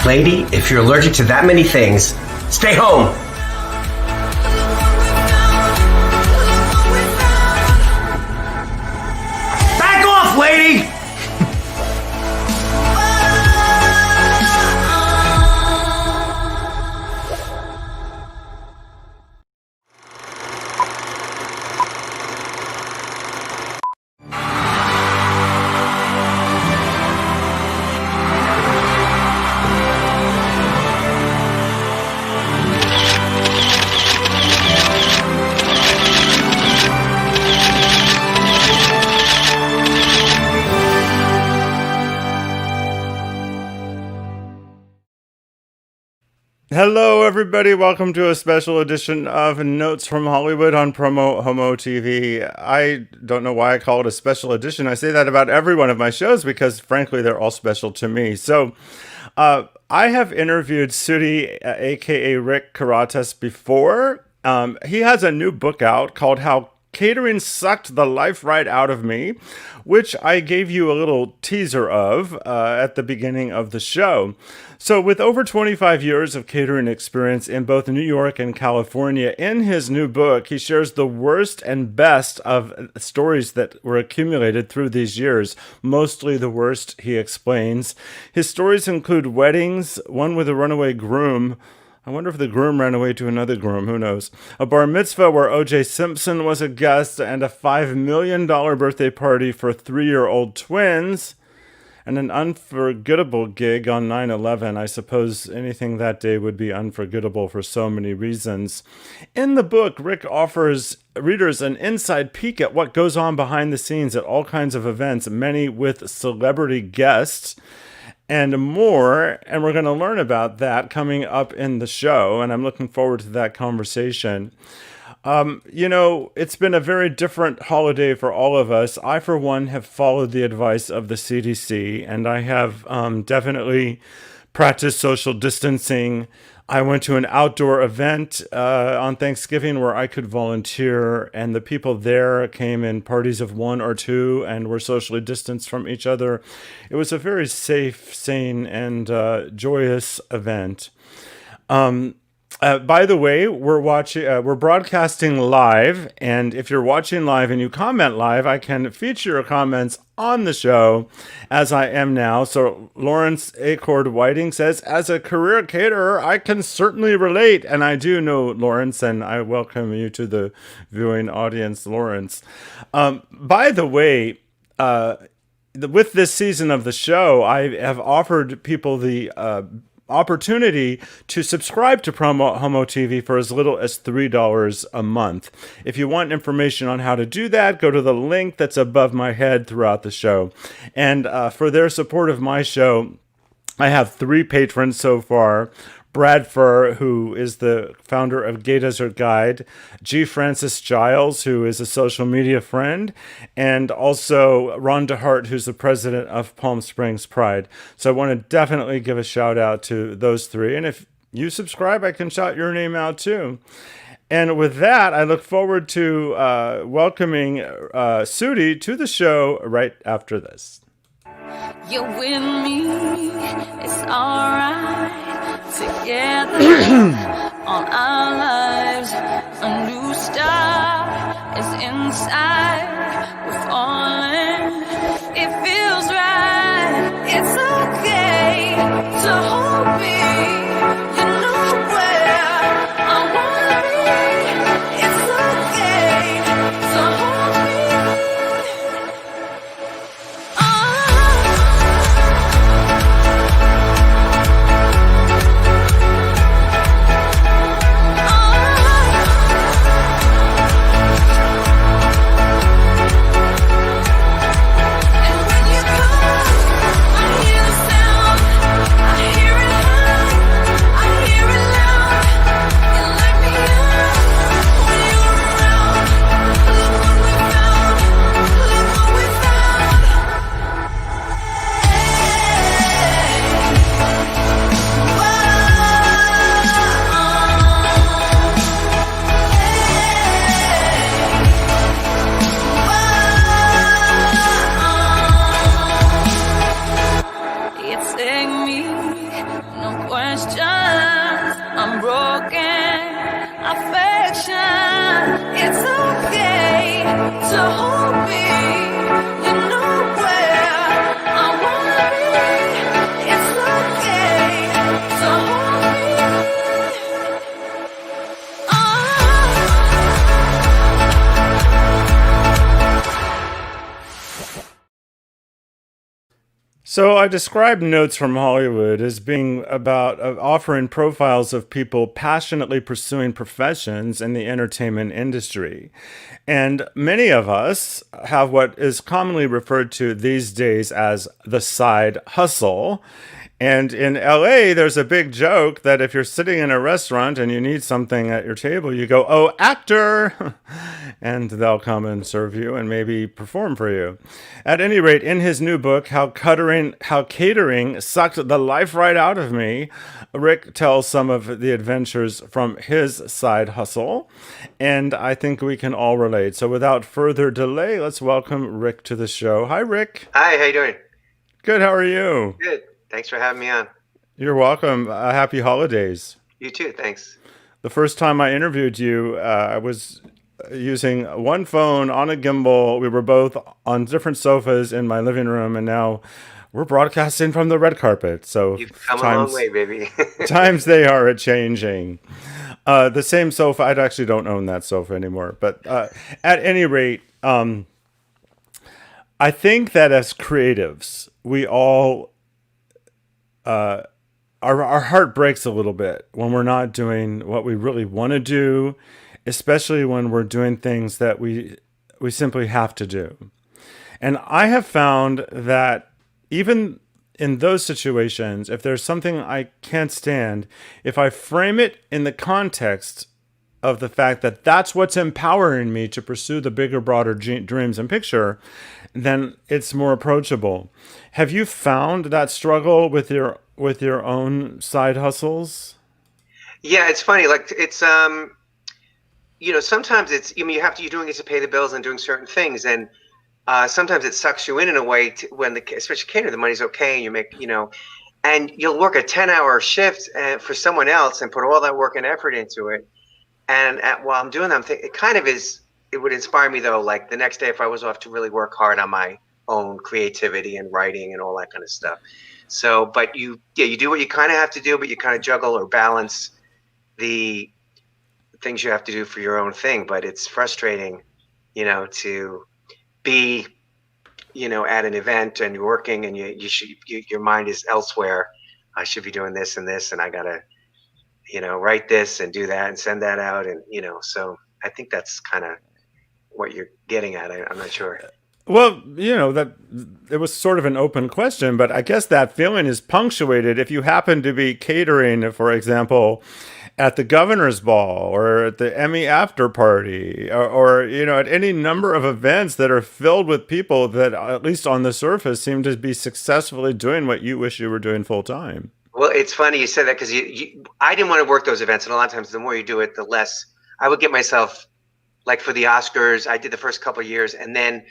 Lady, if you're allergic to that many things, stay home. Back off, lady! Hello, everybody. Welcome to a special edition of Notes from Hollywood on PromoHomo.TV. I don't know why I call it a special edition. I say that about every one of my shows because, frankly, they're all special to me. So, I have interviewed Sudi, aka Rick Karatas, before. He has a new book out called How Catering Sucked the Life Right Out of Me, which I gave you a little teaser of at the beginning of the show. So with over 25 years of catering experience in both New York and California, in his new book, he shares the worst and best of stories that were accumulated through these years. Mostly the worst, he explains. His stories include weddings, one with a runaway groom. I wonder if the groom ran away to another groom. Who knows? A bar mitzvah where O.J. Simpson was a guest, and a $5 million birthday party for 3-year-old twins, and an unforgettable gig on 9/11. I suppose anything that day would be unforgettable for so many reasons. In the book, Rick offers readers an inside peek at what goes on behind the scenes at all kinds of events, many with celebrity guests and more, and we're going to learn about that coming up in the show, and I'm looking forward to that conversation. It's been a very different holiday for all of us. I, for one, have followed the advice of the CDC, and I have definitely practiced social distancing. I went to an outdoor event on Thanksgiving where I could volunteer, and the people there came in parties of 1 or 2 and were socially distanced from each other. It was a very safe, sane, and joyous event. By the way, we're broadcasting live, and if you're watching live and you comment live, I can feature your comments on the show, as I am now. So Lawrence Acord Whiting says, as a career caterer, I can certainly relate, and I do know Lawrence, and I welcome you to the viewing audience, Lawrence. By the way, with this season of the show, I have offered people the opportunity to subscribe to PromoHomo.TV for as little as $3 a month. If you want information on how to do that, go to the link that's above my head throughout the show. And for their support of my show, I have 3 patrons so far. Brad Furr, who is the founder of Gay Desert Guide, G. Francis Giles, who is a social media friend, and also Ron DeHart, who's the president of Palm Springs Pride. So I want to definitely give a shout out to those 3. And if you subscribe, I can shout your name out too. And with that, I look forward to welcoming Sudi to the show right after this. You're with me, it's alright. Together, all our lives, a new star is inside. We're falling, it feels right. It's okay to hold me. You know where I wanna be. It's okay to hold me. It's okay to hold me. You know where I wanna be. It's okay to hold me. So I describe Notes from Hollywood as being about offering profiles of people passionately pursuing professions in the entertainment industry. And many of us have what is commonly referred to these days as the side hustle. And in LA, there's a big joke that if you're sitting in a restaurant and you need something at your table, you go, "Oh, actor!" and they'll come and serve you and maybe perform for you. At any rate, in his new book, How Catering Sucked the Life Right Out of Me, Rick tells some of the adventures from his side hustle, and I think we can all relate. So without further delay, let's welcome Rick to the show. Hi, Rick. Hi, how you doing? Good, how are you? Good. Thanks for having me on. You're welcome. Happy holidays. You too, thanks. The first time I interviewed you, I was using one phone on a gimbal. We were both on different sofas in my living room, and now we're broadcasting from the red carpet. So You've come a long way, baby. times they are a-changing. The same sofa, I actually don't own that sofa anymore. But at any rate, I think that as creatives, we all... our heart breaks a little bit when we're not doing what we really want to do, especially when we're doing things that we simply have to do. And I have found that even in those situations, if there's something I can't stand, if I frame it in the context of the fact that that's what's empowering me to pursue the bigger, broader dreams and picture, then it's more approachable. Have you found that struggle with your own side hustles? Yeah, it's funny. Like it's sometimes it's you have to you're doing it to pay the bills and doing certain things, and sometimes it sucks you in a way when especially cater the money's okay and you make and you'll work a 10-hour shift for someone else and put all that work and effort into it, and while I'm doing that, it kind of is. It would inspire me though, like the next day if I was off to really work hard on my own creativity and writing and all that kind of stuff. So, but you do what you kind of have to do, but you kind of juggle or balance the things you have to do for your own thing. But it's frustrating, to be, at an event and you're working and your mind is elsewhere. I should be doing this and this, and I gotta, write this and do that and send that out. And, so I think that's kind of what you're getting at. I'm not sure. Well, that it was sort of an open question, but I guess that feeling is punctuated if you happen to be catering, for example, at the governor's ball or at the Emmy after party or at any number of events that are filled with people that, at least on the surface, seem to be successfully doing what you wish you were doing full time. Well, it's funny you said that because I didn't want to work those events. And a lot of times the more you do it, the less I would get myself, like for the Oscars, I did the first couple of years. And then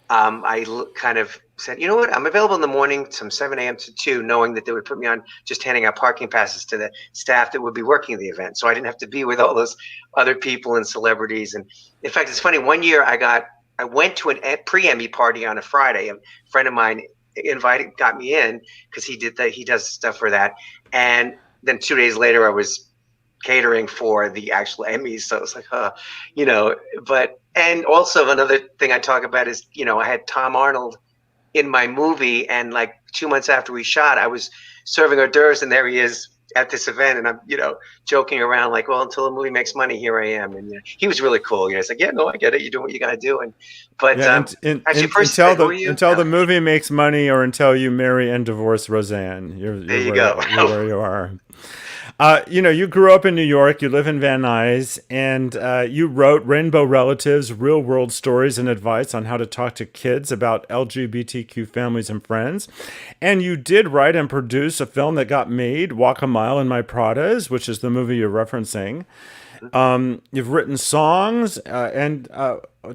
I kind of said, you know what, I'm available in the morning from 7 a.m. to 2, knowing that they would put me on just handing out parking passes to the staff that would be working the event. So I didn't have to be with all those other people and celebrities. And in fact, it's funny, one year I went to a pre-Emmy party on a Friday. A friend of mine got me in because he does stuff for that. And then 2 days later I was catering for the actual Emmys. So it's like, and also another thing I talk about is, I had Tom Arnold in my movie, and like 2 months after we shot, I was serving hors d'oeuvres, and there he is at this event, and I'm, joking around like, well, until the movie makes money, here I am. And he was really cool. It's like, yeah, no, I get it. You do what you got to do. Until the movie makes money, or until you marry and divorce Roseanne, you're where you are. You grew up in New York, you live in Van Nuys, and you wrote Rainbow Relatives, Real World Stories and Advice on How to Talk to Kids About LGBTQ Families and Friends. And you did write and produce a film that got made, Walk a Mile in My Pradas, which is the movie you're referencing. You've written songs, and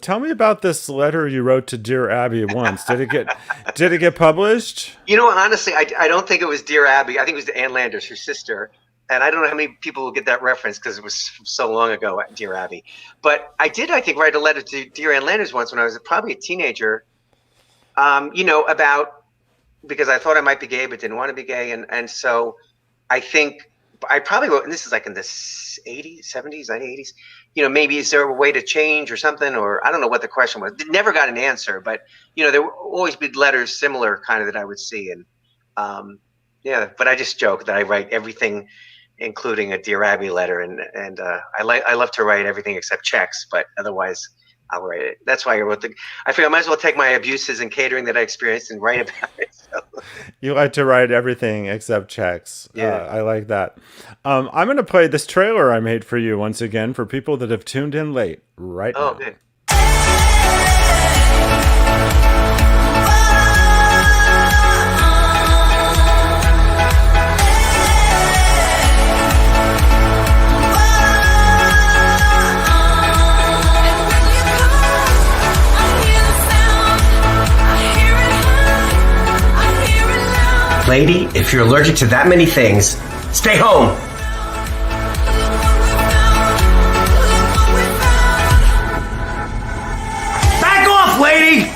tell me about this letter you wrote to Dear Abby once. Did it get published? Honestly, I don't think it was Dear Abby. I think it was to Ann Landers, her sister. and I don't know how many people will get that reference because it was so long ago, Dear Abby. But I did, I think, write a letter to Dear Ann Landers once when I was probably a teenager, about, because I thought I might be gay but didn't want to be gay. And so I think I probably wrote, and this is like in the 80s, 70s, 80s, maybe is there a way to change or something? Or I don't know what the question was. Never got an answer, but, there would always be letters similar kind of that I would see. And yeah, but I just joke that I write everything, including a Dear Abby letter. And I love to write everything except checks, but otherwise I'll write it. That's why I wrote I figure I might as well take my abuses in catering that I experienced and write about it. So. You like to write everything except checks. Yeah. I like that. I'm going to play this trailer I made for you once again for people that have tuned in late right now. Oh, good. Lady, if you're allergic to that many things, stay home. Back off, lady!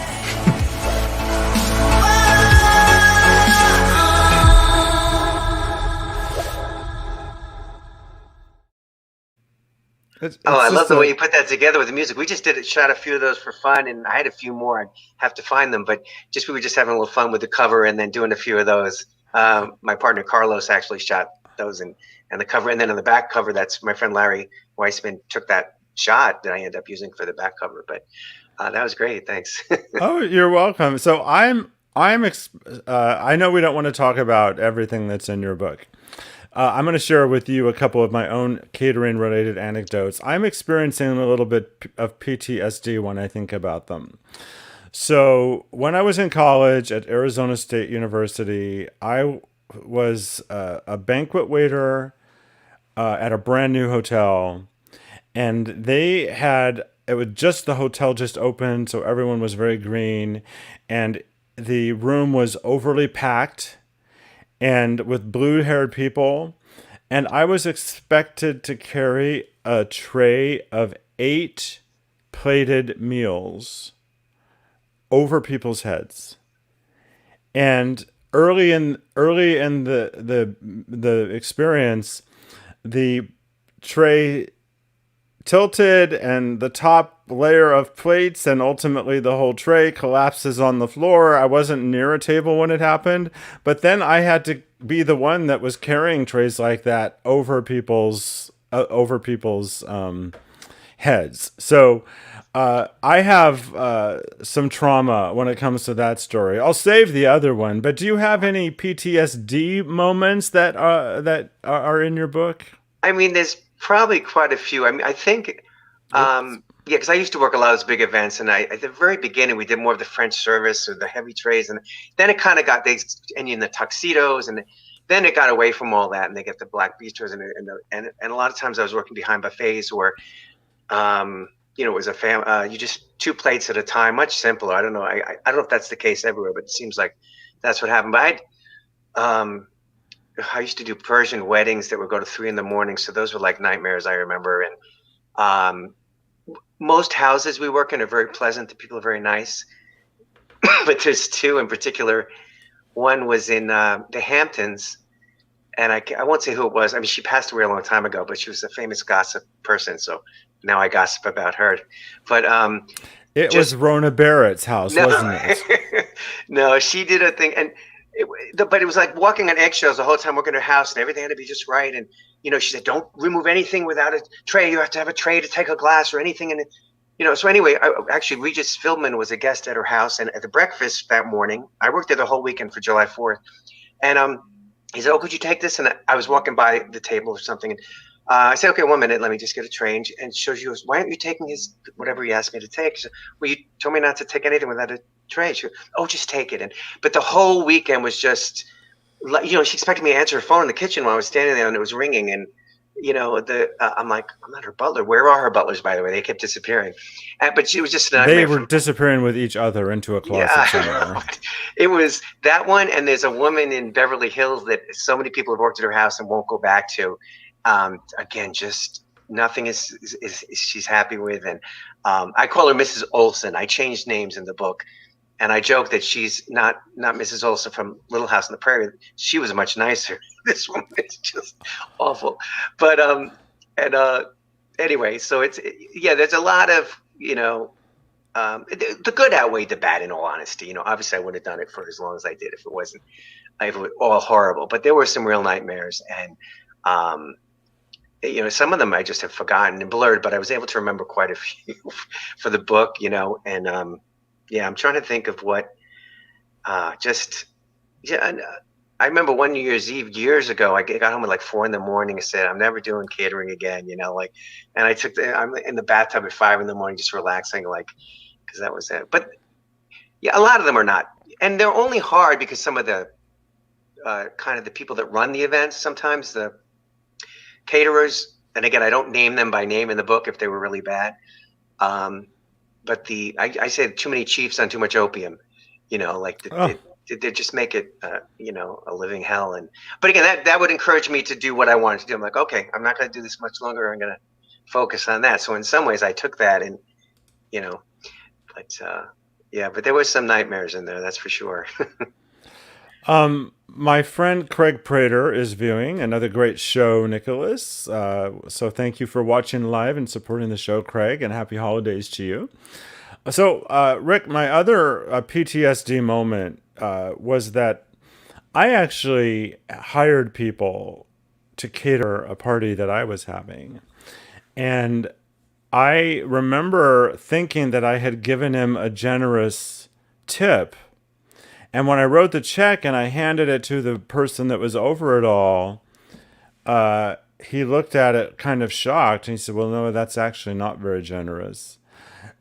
I love the way you put that together with the music. We just shot a few of those for fun, and I had a few more. I have to find them, but we were just having a little fun with the cover and then doing a few of those. My partner Carlos actually shot those and the cover, and then on the back cover, that's my friend Larry Weissman took that shot that I ended up using for the back cover. But that was great. Thanks. Oh, you're welcome. So I know we don't want to talk about everything that's in your book. I'm going to share with you a couple of my own catering related anecdotes. I'm experiencing a little bit of PTSD when I think about them. So when I was in college at Arizona State University, I was a banquet waiter at a brand new hotel, and it was just the hotel just opened, so everyone was very green, and the room was overly packed and with blue-haired people, and I was expected to carry a tray of 8 plated meals over people's heads. And early in the experience, the tray tilted and the top layer of plates and ultimately the whole tray collapses on the floor. I wasn't near a table when it happened, but then I had to be the one that was carrying trays like that over people's heads. So I have some trauma when it comes to that story. I'll save the other one, but do you have any PTSD moments that are in your book? I mean, there's probably quite a few. I mean, I think, because I used to work a lot of those big events, and at the very beginning we did more of the French service or the heavy trays, and then it kind of got in the tuxedos, and then it got away from all that, and they get the black bistros, and a lot of times I was working behind buffets where, it was you just 2 plates at a time, much simpler. I don't know. I don't know if that's the case everywhere, but it seems like that's what happened. But I used to do Persian weddings that would go to 3 a.m. So those were like nightmares, I remember. And most houses we work in are very pleasant. The people are very nice. But there's 2 in particular. One was in the Hamptons. And I won't say who it was. I mean, she passed away a long time ago, but she was a famous gossip person. So now I gossip about her. But it was Rona Barrett's house, wasn't it? No, she did a thing. And but it was like walking on eggshells the whole time working in her house, and everything had to be just right. And she said, "Don't remove anything without a tray. You have to have a tray to take a glass or anything." And so anyway, actually, Regis Philbin was a guest at her house, and at the breakfast that morning, I worked there the whole weekend for July 4th, and he said, "Oh, could you take this?" And I was walking by the table or something, and I said, "Okay, 1 minute, let me just get a tray." And she goes, "Why aren't you taking his whatever he asked me to take?" She said, "Well, you told me not to take anything without a tray." She goes, "Oh, just take it." But the whole weekend was just, she expected me to answer her phone in the kitchen while I was standing there, and it was ringing, and I'm like, I'm not her butler. Where are her butlers, by the way? They kept disappearing. But she was just a They nightmare were from. disappearing with each other into a Yeah, closet I know. somewhere. It was that one, and there's a woman in Beverly Hills that so many people have worked at her house and won't go back to. Again, just nothing is she's happy with, and I call her Mrs. Olson. I changed names in the book, and I joke that she's not Mrs. Olson from Little House on the Prairie. She was much nicer. This woman is just awful. But and anyway, so yeah, there's a lot of the good outweighed the bad. In all honesty, obviously I wouldn't have done it for as long as I did if it was all horrible. But there were some real nightmares, and um, some of them I just have forgotten and blurred. But I was able to remember quite a few for the book, and yeah, I'm trying to think of what just yeah. And, I remember one New Year's Eve years ago. I got home at like 4 in the morning. I said, "I'm never doing catering again." And I'm in the bathtub at 5 in the morning, just relaxing, like because that was it. But yeah, a lot of them are not, and they're only hard because some of the kind of the people that run the events, sometimes the caterers, and again, I don't name them by name in the book if they were really bad. Um, but I said too many chiefs on too much opium. Like Oh, they just make it a living hell. And but again, that would encourage me to do what I wanted to do. I'm like, okay, I'm not going to do this much longer. I'm going to focus on that. So in some ways, I took that and you know, but yeah, but there was some nightmares in there, that's for sure. my friend Craig Prater is viewing another great show, Nicholas. So thank you for watching live and supporting the show, Craig, and happy holidays to you. So, Rick, my other PTSD moment was that I actually hired people to cater a party that I was having. And I remember thinking that I had given him a generous tip. And when I wrote the check and I handed it to the person that was over it all, he looked at it kind of shocked and he said, "Well, no, that's actually not very generous."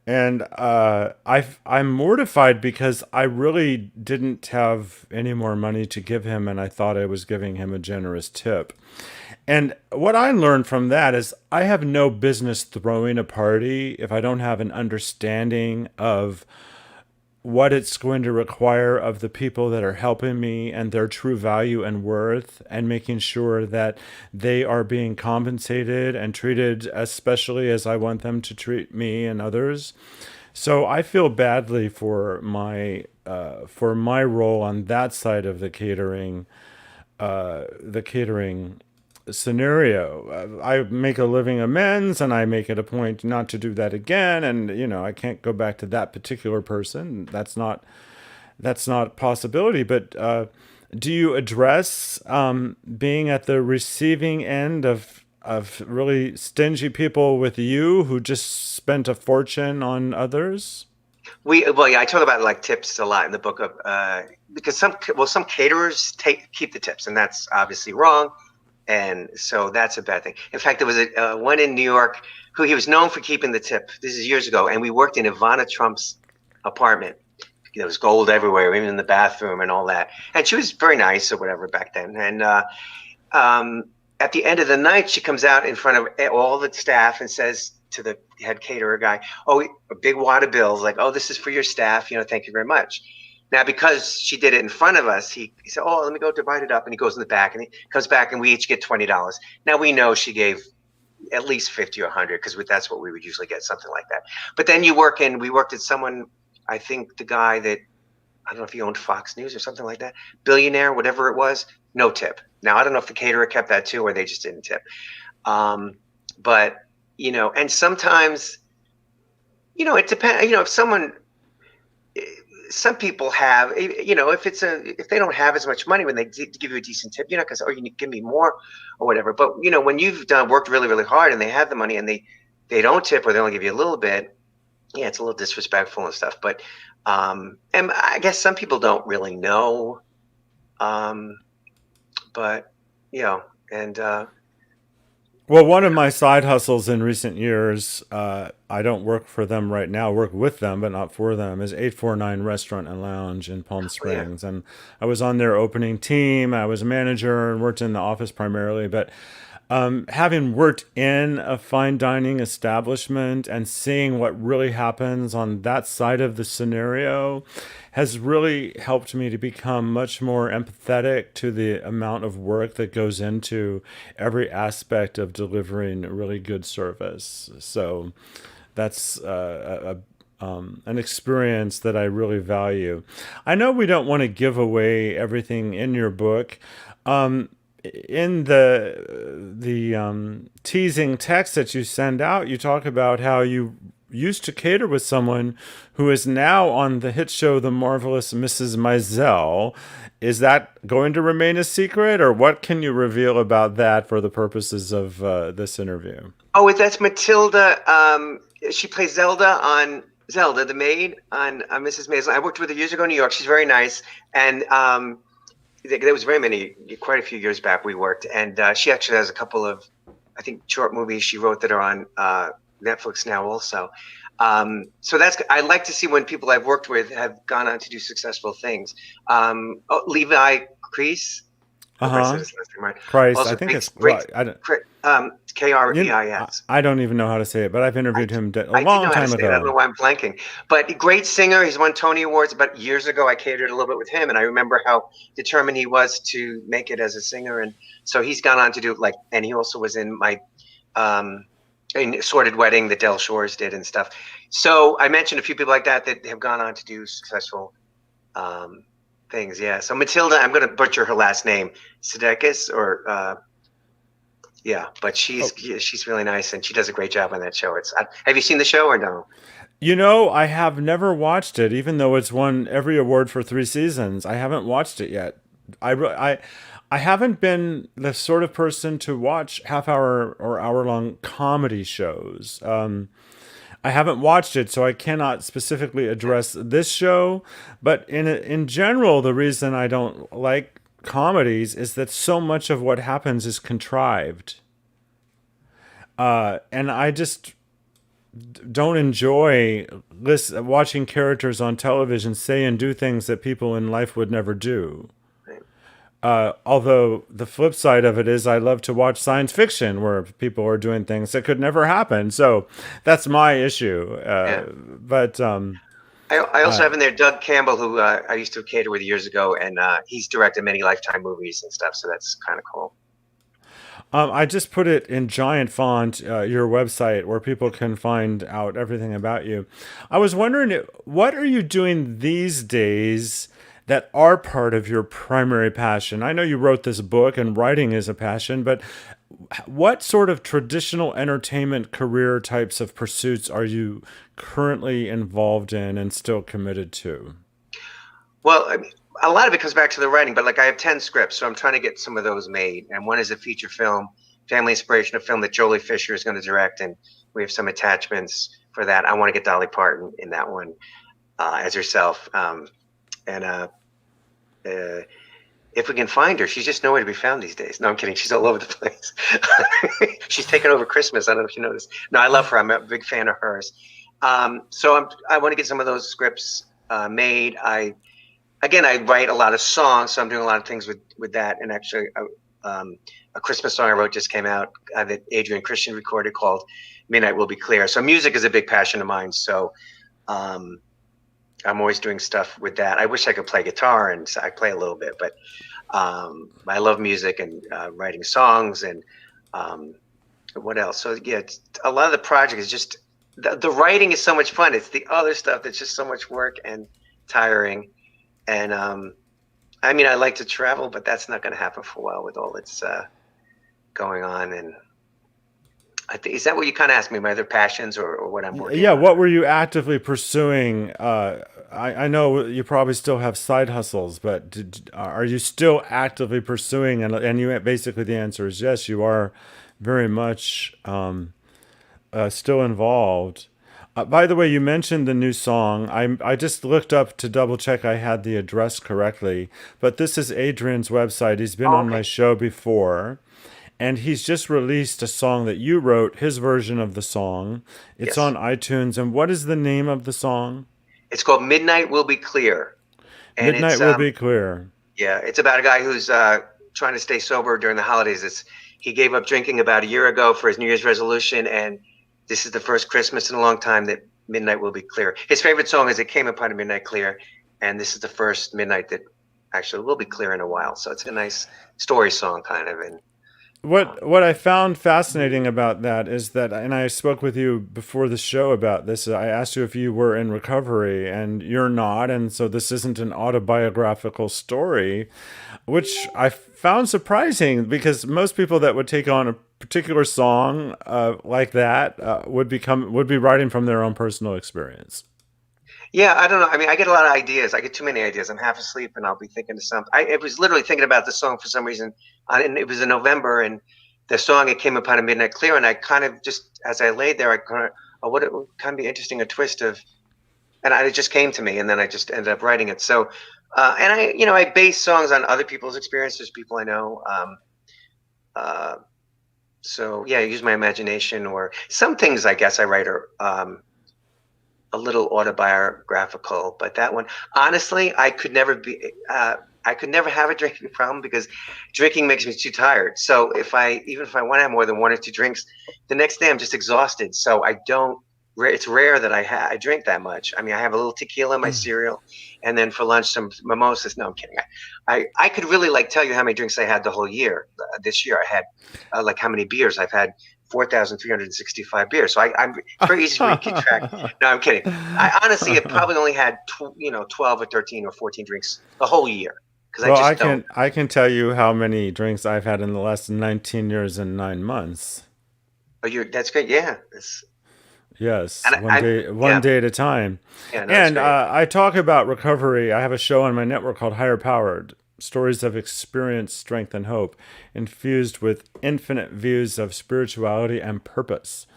And I'm mortified because I really didn't have any more money to give him, and I thought I was giving him a generous tip. And what I learned from that is I have no business throwing a party if I don't have an understanding of what it's going to require of the people that are helping me and their true value and worth, and making sure that they are being compensated and treated as specially as I want them to treat me and others. So I feel badly for my role on that side of the catering scenario. I make a living amends, and I make it a point not to do that again. And I can't go back to that particular person. That's not a possibility. But do you address being at the receiving end of really stingy people with you who just spent a fortune on others? Well, yeah, I talk about like tips a lot in the book of because some caterers keep the tips, and that's obviously wrong. And so that's a bad thing. In fact, there was one in New York who he was known for keeping the tip. This is years ago, and we worked in Ivana Trump's apartment. There was gold everywhere, even in the bathroom and all that. And she was very nice or whatever back then. And at the end of the night, she comes out in front of all the staff and says to the head caterer guy, "Oh, a big wad of bills, like, oh, this is for your staff. Thank you very much." Now, because she did it in front of us, he said, "Oh, let me go divide it up." And he goes in the back, and he comes back, and we each get $20. Now we know she gave at least 50 or 100 because that's what we would usually get, something like that. But then we worked at someone, I think the guy that, I don't know if he owned Fox News or something like that, billionaire, whatever it was, no tip. Now I don't know if the caterer kept that too or they just didn't tip. Um, but and sometimes it depends. If someone, some people have, if they don't have as much money when they give you a decent tip, because you need to give me more or whatever. But when you've worked really really hard and they have the money and they don't tip or they only give you a little bit, yeah, it's a little disrespectful and stuff. But and I guess some people don't really know. But and Well, one of my side hustles in recent years, I don't work for them right now, work with them, but not for them, is 849 Restaurant and Lounge in Palm oh yeah, Springs. And I was on their opening team. I was a manager and worked in the office primarily. But Having worked in a fine dining establishment and seeing what really happens on that side of the scenario has really helped me to become much more empathetic to the amount of work that goes into every aspect of delivering really good service. So that's an experience that I really value. I know we don't want to give away everything in your book. In the teasing text that you send out, you talk about how you used to cater with someone who is now on the hit show The Marvelous Mrs. Maisel. Is that going to remain a secret, or what can you reveal about that for the purposes of this interview? Oh, that's Matilda. She plays Zelda on Zelda, the maid on Mrs. Maisel. I worked with her years ago in New York. She's very nice, and there was quite a few years back we worked, and she actually has a couple of, I think, short movies she wrote that are on Netflix now also. So I like to see when people I've worked with have gone on to do successful things. Levi Kreis. I hope I said his last name right. Christ, Also, I think it's great, I don't, Kreis. I don't even know how to say it, but I've interviewed him a I do long know how to time say it. I don't know ago. why I'm blanking. But great singer. He's won Tony Awards. About years ago, I catered a little bit with him, and I remember how determined he was to make it as a singer. And so he's gone on to do and he also was in my in Sorted Wedding that Del Shores did and stuff. So I mentioned a few people like that have gone on to do successful things. Yeah. So Matilda, I'm going to butcher her last name, Sudeikis, or yeah, but she's really nice, and she does a great job on that show. Have you seen the show or no? You know, I have never watched it, even though it's won every award for 3 seasons. I haven't watched it yet. I haven't been the sort of person to watch half-hour or hour-long comedy shows. I haven't watched it, so I cannot specifically address this show. But in general, the reason I don't like comedies is that so much of what happens is contrived. And I just don't enjoy watching characters on television say and do things that people in life would never do. Although the flip side of it is I love to watch science fiction where people are doing things that could never happen. So that's my issue. Yeah. But I also have in there Doug Campbell, who I used to cater with years ago, and he's directed many Lifetime movies and stuff. So that's kind of cool. I just put it in giant font, your website, where people can find out everything about you. I was wondering, what are you doing these days that are part of your primary passion? I know you wrote this book and writing is a passion, but what sort of traditional entertainment career types of pursuits are you currently involved in and still committed to? Well, I mean, a lot of it comes back to the writing, but I have 10 scripts, so I'm trying to get some of those made. And one is a feature film, family inspiration, a film that Jolie Fisher is going to direct, and we have some attachments for that. I want to get Dolly Parton in that one as herself. If we can find her, she's just nowhere to be found these days. No, I'm kidding. She's all over the place. She's taken over Christmas. I don't know if you noticed. No, I love her. I'm a big fan of hers. So I want to get some of those scripts made. I write a lot of songs, so I'm doing a lot of things with that. And actually, a Christmas song I wrote just came out that Adrian Christian recorded called "Midnight Will Be Clear." So music is a big passion of mine. So I'm always doing stuff with that. I wish I could play guitar, and I play a little bit, but I love music and writing songs and what else? So yeah, a lot of the project is just the writing is so much fun. It's the other stuff that's just so much work and tiring. And I mean, I like to travel, but that's not going to happen for a while with all that's going on. And I think, is that what you kind of asked me, my other passions or what I'm working on? What were you actively pursuing? I know you probably still have side hustles, but are you still actively pursuing? And you basically the answer is yes. You are very much still involved. By the way, you mentioned the new song. I just looked up to double check I had the address correctly, but this is Adrian's website. He's been on my show before. And he's just released a song that you wrote, his version of the song. It's on iTunes. And what is the name of the song? It's called Midnight Will Be Clear. And Midnight Will Be Clear. Yeah, it's about a guy who's trying to stay sober during the holidays. he gave up drinking about a year ago for his New Year's resolution, and this is the first Christmas in a long time that midnight will be clear. His favorite song is "It Came Upon a Midnight Clear," and this is the first midnight that actually will be clear in a while. So it's a nice story song, kind of. And What I found fascinating about that is that, and I spoke with you before the show about this. I asked you if you were in recovery, and you're not, and so this isn't an autobiographical story, which I found surprising because most people that would take on a particular song like that would be writing from their own personal experience. yeah, I don't know. I mean, I get a lot of ideas. I get too many ideas. I'm half asleep, and I'll be thinking of something. I was literally thinking about the song for some reason, and it was in November, and the song "It Came Upon a Midnight Clear," and I kind of just, as I laid there, I kind of, oh, what it would kind of be interesting, a twist of, and it just came to me, and then I just ended up writing it. So, and I base songs on other people's experiences, people I know. Uh, so yeah, I use my imagination, or some things I guess I write are a little autobiographical, but that one, honestly, I could never have a drinking problem because drinking makes me too tired. So even if I want to have more than one or two drinks, the next day I'm just exhausted. So I don't. It's rare that I drink that much. I mean, I have a little tequila in my cereal, and then for lunch some mimosas. No, I'm kidding. I could really tell you how many drinks I had the whole year. This year I had like how many beers I've had. 4,365 beers. So I'm very easy for me to keep track. No, I'm kidding. I honestly have probably only had 12 or 13 or 14 drinks the whole year because Well, I just don't. I can tell you how many drinks I've had in the last 19 years and 9 months. Oh, that's great. Yeah, Yes, and one day at a time. yeah, no, that's And great. I talk about recovery. I have a show on my network called Higher Powered: Stories of Experience, Strength, and Hope, infused with infinite views of spirituality and purpose.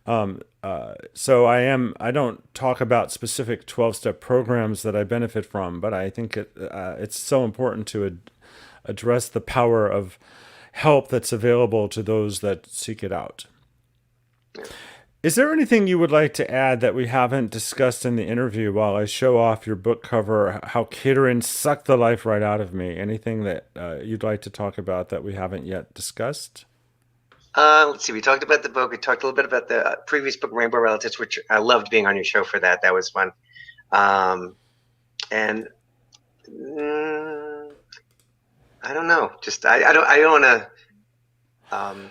So I don't talk about specific 12-step programs that I benefit from, but I think it's so important to address the power of help that's available to those that seek it out. Is there anything you would like to add that we haven't discussed in the interview while I show off your book cover, How Catering Sucked the Life Right Out of Me? Anything that you'd like to talk about that we haven't yet discussed? Let's see. We talked about the book. We talked a little bit about the previous book, Rainbow Relatives, which I loved being on your show for that. That was fun. And I don't know. Just I don't want to.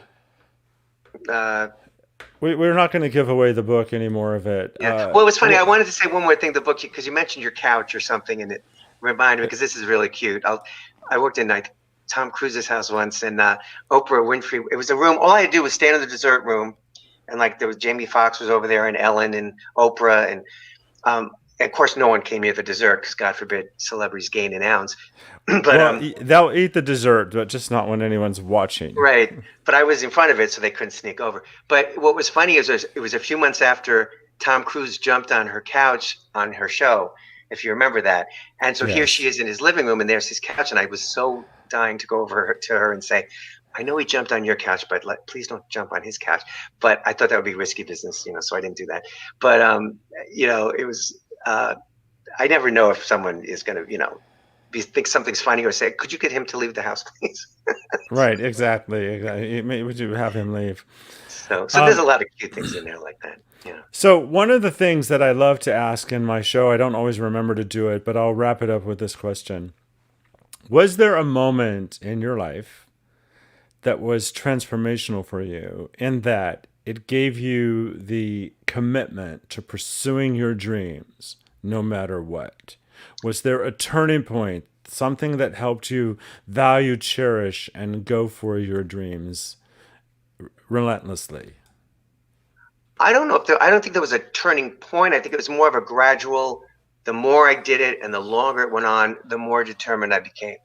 We're not going to give away the book, any more of it. Yeah. Well, it was funny. I wanted to say one more thing. The book, because you mentioned your couch or something, and it reminded me because this is really cute. I worked in Tom Cruise's house once, and Oprah Winfrey. It was a room. All I had to do was stand in the dessert room, and there was Jamie Foxx was over there, and Ellen and Oprah, and of course no one came near the dessert because God forbid celebrities gain an ounce. But they'll eat the dessert, but just not when anyone's watching. right. But I was in front of it, so they couldn't sneak over. But what was funny is it was a few months after Tom Cruise jumped on her couch on her show, if you remember that. And so here she is in his living room, and there's his couch, and I was so dying to go over to her and say, I know he jumped on your couch, but please don't jump on his couch. But I thought that would be risky business, so I didn't do that. But it was I never know if someone is going to think something's funny or say, could you get him to leave the house, please? Right, exactly. Would you have him leave? So there's a lot of cute things in there like that. Yeah. So one of the things that I love to ask in my show, I don't always remember to do it, but I'll wrap it up with this question. Was there a moment in your life that was transformational for you in that it gave you the commitment to pursuing your dreams no matter what? Was there a turning point, something that helped you value, cherish, and go for your dreams relentlessly? I don't know I don't think there was a turning point. I think it was more of a gradual. The more I did it and the longer it went on, the more determined I became.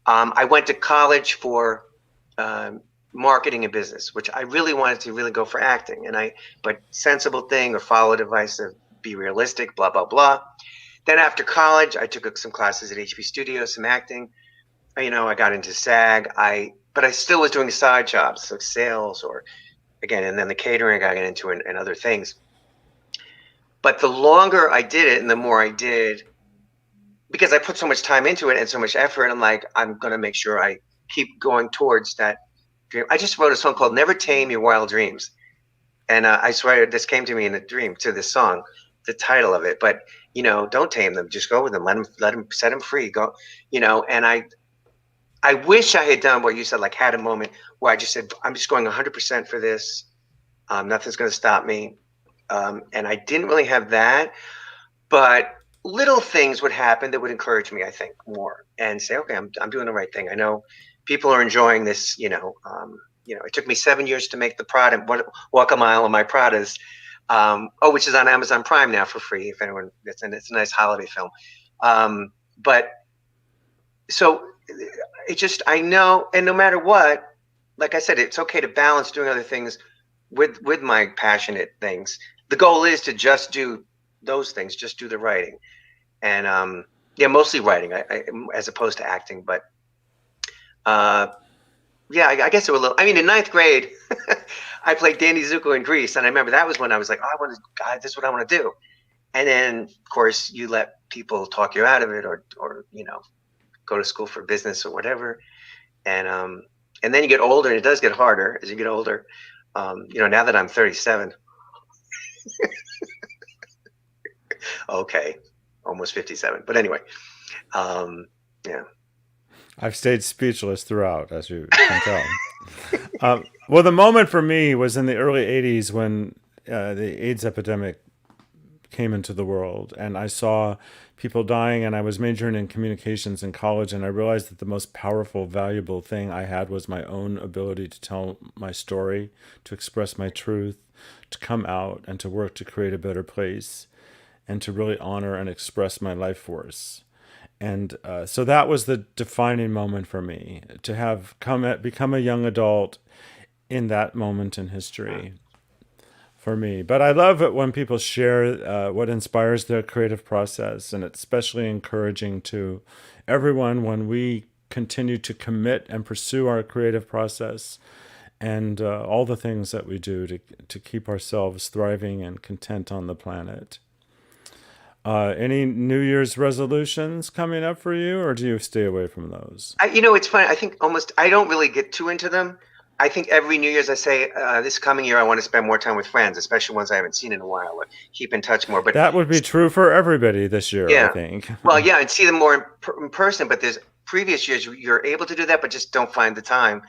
I went to college for marketing and business, which I really wanted to really go for acting. But sensible thing or follow advice to be realistic, blah, blah, blah. Then after college, I took some classes at HP Studios, some acting. I got into SAG. But I still was doing side jobs, like sales and then the catering I got into and other things. But the longer I did it and the more I did, because I put so much time into it and so much effort, I'm like, I'm going to make sure I keep going towards that dream. I just wrote a song called "Never Tame Your Wild Dreams," and I swear this came to me in a dream to this song, the title of it. But don't tame them. Just go with them. Let them set them free. Go, And I wish I had done what you said, like had a moment where I just said, I'm just going 100% for this. Nothing's going to stop me. And I didn't really have that, but little things would happen that would encourage me, I think, more and say, okay, I'm doing the right thing. I know people are enjoying this. It took me 7 years to make the Prada, Walk a Mile in My Pradas, which is on Amazon Prime now for free. If anyone, it's a nice holiday film. But so I know, and no matter what, like I said, it's okay to balance doing other things with my passionate things. The goal is to just do those things, just do the writing, and mostly writing, I as opposed to acting. But I guess it was a little. I mean, in ninth grade, I played Danny Zuko in Grease, and I remember that was when I was like, oh, God, this is what I want to do. And then, of course, you let people talk you out of it, or go to school for business or whatever, and then you get older, and it does get harder as you get older. Now that I'm 37, okay, almost 57, but anyway, yeah. I've stayed speechless throughout, as you can tell. Well, the moment for me was in the early 80s when the AIDS epidemic came into the world, and I saw people dying, and I was majoring in communications in college, and I realized that the most powerful, valuable thing I had was my own ability to tell my story, to express my truth, to come out, and to work to create a better place, and to really honor and express my life force. And so that was the defining moment for me, to have become a young adult in that moment in history for me. But I love it when people share what inspires their creative process, and it's especially encouraging to everyone when we continue to commit and pursue our creative process and all the things that we do to keep ourselves thriving and content on the planet. Any New Year's resolutions coming up for you, or do you stay away from those? It's funny. I think I don't really get too into them. I think every New Year's I say, this coming year I want to spend more time with friends, especially ones I haven't seen in a while, or keep in touch more. But that would be true for everybody this year, yeah. I think. Well, yeah, and see them more in person. But there's previous years you're able to do that, but just don't find the time.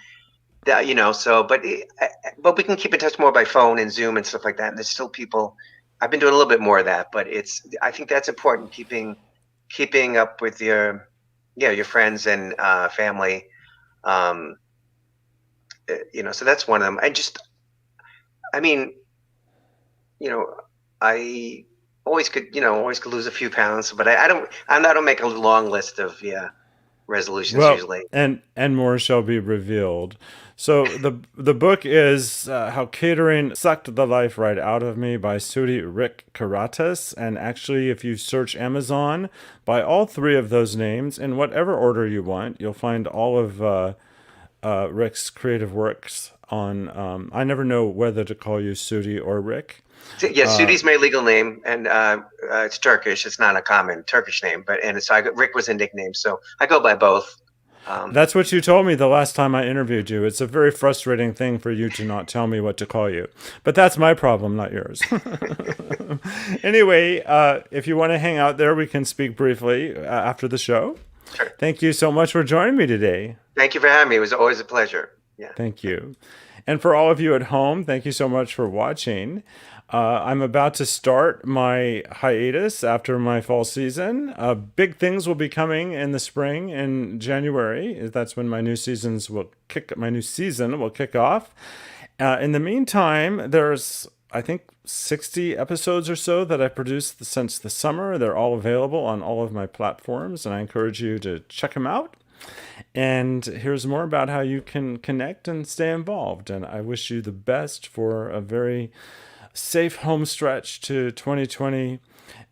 That So, but we can keep in touch more by phone and Zoom and stuff like that. And there's still people. I've been doing a little bit more of that, but I think that's important. Keeping up with your friends and family. So that's one of them. I always could lose a few pounds, but I don't make a long list of resolutions usually. And more shall be revealed. So the book is How Catering Sucked the Life Right Out of Me by Sudi Rick Karatas. And actually, if you search Amazon by all three of those names, in whatever order you want, you'll find all of Rick's creative works on. I never know whether to call you Sudi or Rick. Yeah, Sudi's my legal name, and it's Turkish. It's not a common Turkish name, Rick was a nickname, so I go by both. That's what you told me the last time I interviewed you. It's a very frustrating thing for you to not tell me what to call you, but that's my problem, not yours. Anyway, if you want to hang out there, we can speak briefly after the show. Sure. Thank you so much for joining me today. Thank you for having me. It was always a pleasure. Yeah. Thank you. And for all of you at home, thank you so much for watching. I'm about to start my hiatus after my fall season. Big things will be coming in the spring in January. That's when my new season will kick off. In the meantime, there's, I think, 60 episodes or so that I produced since the summer. They're all available on all of my platforms, and I encourage you to check them out. And here's more about how you can connect and stay involved. And I wish you the best for a very safe home stretch to 2020,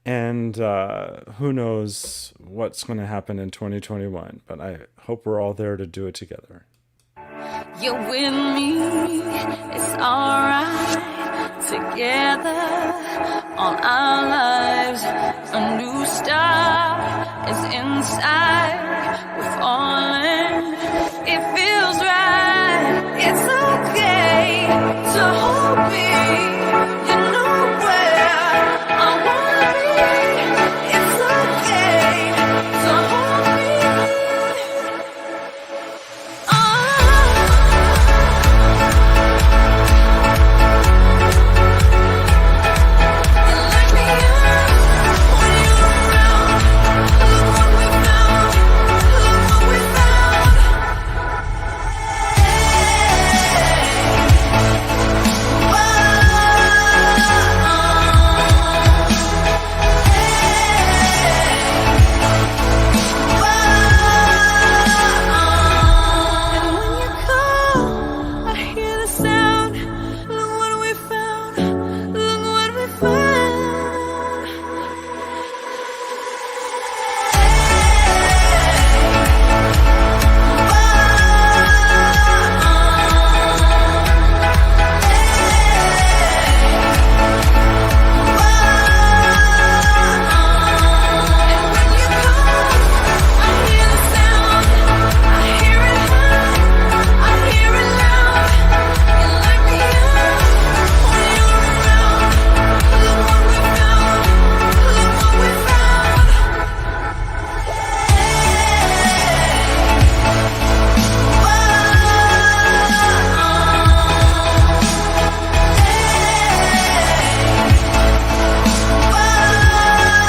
and who knows what's going to happen in 2021, but I hope we're all there to do it together. You're with me, it's alright. Together, all our lives